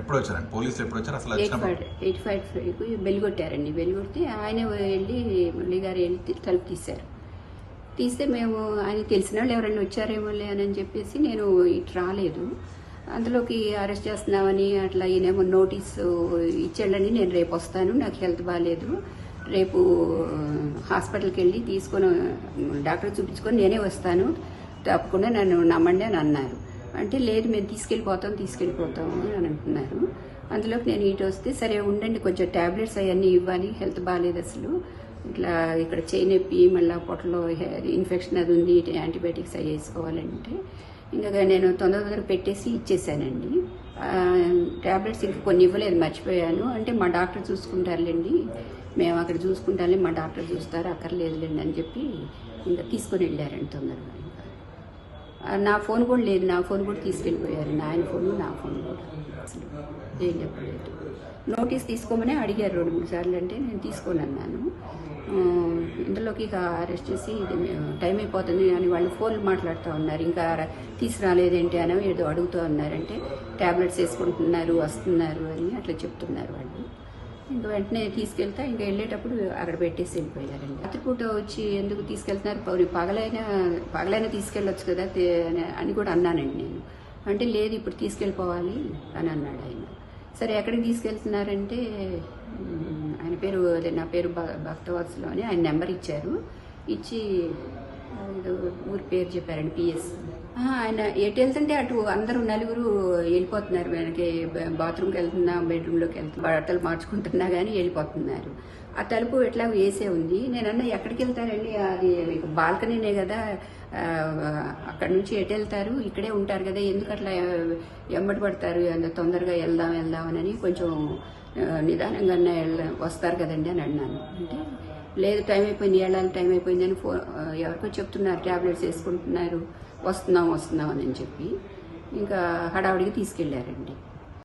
ఎప్పుడు వచ్చారండి పోలీసులు? ఎప్పుడు వచ్చారు అసలు? 85 బెల్ కొట్టారండి. బెల్ కొడితే ఆయన వెళ్ళి మురళి గారు వెళ్ళి తలుపు తీస్తే మేము ఆయన తెలిసిన వాళ్ళు ఎవరైనా వచ్చారేమోలే అని చెప్పేసి నేను ఇటు రాలేదు. అందులోకి అరెస్ట్ చేస్తున్నామని అట్లా ఈయనేమో నోటీసు ఇచ్చాడని నేను రేపు వస్తాను, నాకు హెల్త్ బాగాలేదు, రేపు హాస్పిటల్కి వెళ్ళి తీసుకొని డాక్టర్ చూపించుకొని నేనే వస్తాను, తప్పకుండా నన్ను నమ్మండి అని అన్నారు. అంటే లేదు మేము తీసుకెళ్ళిపోతాము అని అంటున్నారు. అందులోకి నేను ఇటు వస్తే సరే ఉండండి, కొంచెం ట్యాబ్లెట్స్ అవన్నీ ఇవ్వాలి, హెల్త్ బాగాలేదు అసలు, ఇట్లా ఇక్కడ చేయి నొప్పి, మళ్ళీ పొట్టలో ఇన్ఫెక్షన్ అది ఉంది, యాంటీబయాటిక్స్ అవి వేసుకోవాలంటే ఇంకా నేను తొందర పెట్టేసి ఇచ్చేసానండి. ట్యాబ్లెట్స్ ఇంకా కొన్ని ఇవ్వలేదు, మర్చిపోయాను. అంటే మా డాక్టర్ చూసుకుంటారులేండి, మేము అక్కడ చూసుకుంటారులే, మా డాక్టర్ చూస్తారు, అక్కర్లేదులేండి అని చెప్పి ఇంకా తీసుకొని వెళ్ళారండి తొందరగా. నా ఫోన్ కూడా లేదు, నా ఫోన్ కూడా తీసుకెళ్ళిపోయారు, ఆయన ఫోన్ నా ఫోన్ కూడా అసలు ఏం చెప్పలేదు. నోటీస్ తీసుకోమని అడిగారు 2-3 సార్లు, అంటే నేను తీసుకొని అన్నాను. ఇందులోకి ఇక అరెస్ట్ చేసి టైం అయిపోతుంది అని వాళ్ళు ఫోన్లు మాట్లాడుతూ ఉన్నారు, ఇంకా తీసుకురాలేదేంటి అని ఏదో అడుగుతూ ఉన్నారంటే ట్యాబ్లెట్స్ వేసుకుంటున్నారు వస్తున్నారు అని అట్లా చెప్తున్నారు వాళ్ళు. ఇంకా వెంటనే తీసుకెళ్తా ఇంకా వెళ్ళేటప్పుడు అక్కడ పెట్టేసి వెళ్ళిపోయారండి. రాత్రిపూట వచ్చి ఎందుకు తీసుకెళ్తున్నారు, పగలైనా తీసుకెళ్ళొచ్చు కదా అని కూడా అన్నానండి నేను. అంటే లేదు ఇప్పుడు తీసుకెళ్ళిపోవాలి అని అన్నాడు ఆయన. సరే ఎక్కడికి తీసుకెళ్తున్నారంటే ఆయన పేరు అదే నా పేరు భక్తవత్సలో అని ఆయన నెంబర్ ఇచ్చారు, ఇచ్చి ఊరి పేరు చెప్పారండి, పిఎస్. ఆయన ఎటు వెళ్తుంటే అటు అందరూ నలుగురు వెళ్ళిపోతున్నారు, వెనక్కి బాత్రూమ్కి వెళ్తున్నా, బెడ్రూమ్లోకి వెళ్తున్నా, బట్టలు మార్చుకుంటున్నా కానీ వెళ్ళిపోతున్నారు. ఆ తలుపు ఎట్లా వేసే ఉంది. నేనన్నా ఎక్కడికి వెళ్తారండి, అది బాల్కనీనే కదా, అక్కడ నుంచి ఎటు వెళ్తారు, ఇక్కడే ఉంటారు కదా, ఎందుకు అట్లా ఎమ్మటి పడతారు, తొందరగా వెళ్దామని కొంచెం నిదానంగా వస్తారు కదండి అని అన్నాను. అంటే లేదు టైం అయిపోయింది, వెళ్ళాలి టైం అయిపోయింది అని ఎవరికో చెప్తున్నారు, ట్యాబ్లెట్స్ వేసుకుంటున్నారు, వస్తున్నాం అని చెప్పి ఇంకా హడావుడిగా తీసుకెళ్లారండి.